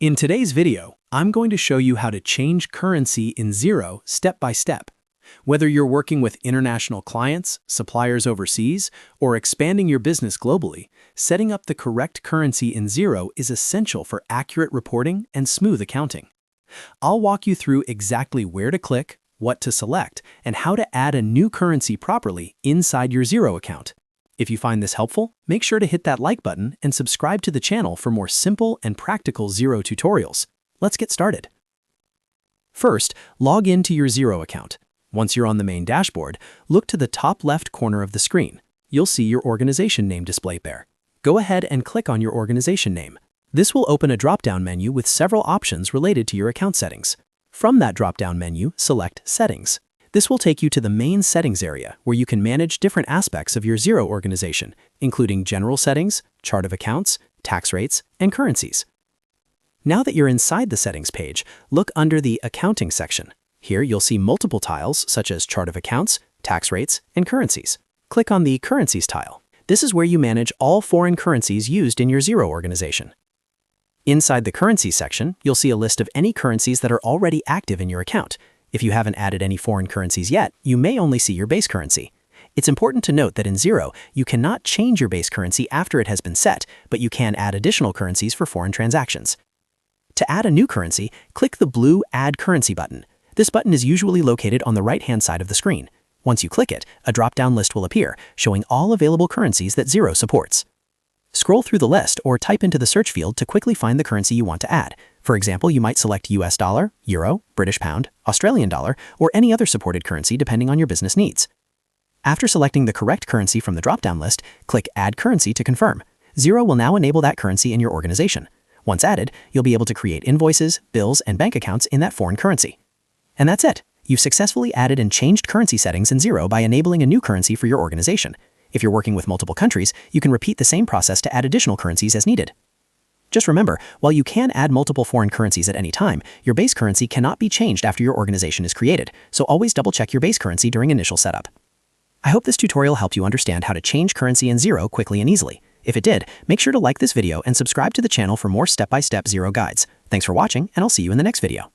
In today's video, I'm going to show you how to change currency in Xero step by step. Whether you're working with international clients, suppliers overseas, or expanding your business globally, setting up the correct currency in Xero is essential for accurate reporting and smooth accounting. I'll walk you through exactly where to click, what to select, and how to add a new currency properly inside your Xero account. If you find this helpful, make sure to hit that like button and subscribe to the channel for more simple and practical Xero tutorials. Let's get started. First, log into your Xero account. Once you're on the main dashboard, look to the top left corner of the screen. You'll see your organization name displayed there. Go ahead and click on your organization name. This will open a drop-down menu with several options related to your account settings. From that drop-down menu, select Settings. This will take you to the main settings area where you can manage different aspects of your Xero organization, including general settings, chart of accounts, tax rates, and currencies. Now that you're inside the settings page, look under the Accounting section. Here you'll see multiple tiles such as chart of accounts, tax rates, and currencies. Click on the Currencies tile. This is where you manage all foreign currencies used in your Xero organization. Inside the Currencies section, you'll see a list of any currencies that are already active in your account. If you haven't added any foreign currencies yet, you may only see your base currency. It's important to note that in Xero, you cannot change your base currency after it has been set, but you can add additional currencies for foreign transactions. To add a new currency, click the blue Add Currency button. This button is usually located on the right-hand side of the screen. Once you click it, a drop-down list will appear, showing all available currencies that Xero supports. Scroll through the list or type into the search field to quickly find the currency you want to add. For example, you might select US dollar, euro, British pound, Australian dollar, or any other supported currency depending on your business needs. After selecting the correct currency from the drop-down list, click Add Currency to confirm. Xero will now enable that currency in your organization. Once added, you'll be able to create invoices, bills, and bank accounts in that foreign currency. And that's it. You've successfully added and changed currency settings in Xero by enabling a new currency for your organization. If you're working with multiple countries, you can repeat the same process to add additional currencies as needed. Just remember, while you can add multiple foreign currencies at any time, your base currency cannot be changed after your organization is created, so always double-check your base currency during initial setup. I hope this tutorial helped you understand how to change currency in Xero quickly and easily. If it did, make sure to like this video and subscribe to the channel for more step-by-step Xero guides. Thanks for watching, and I'll see you in the next video.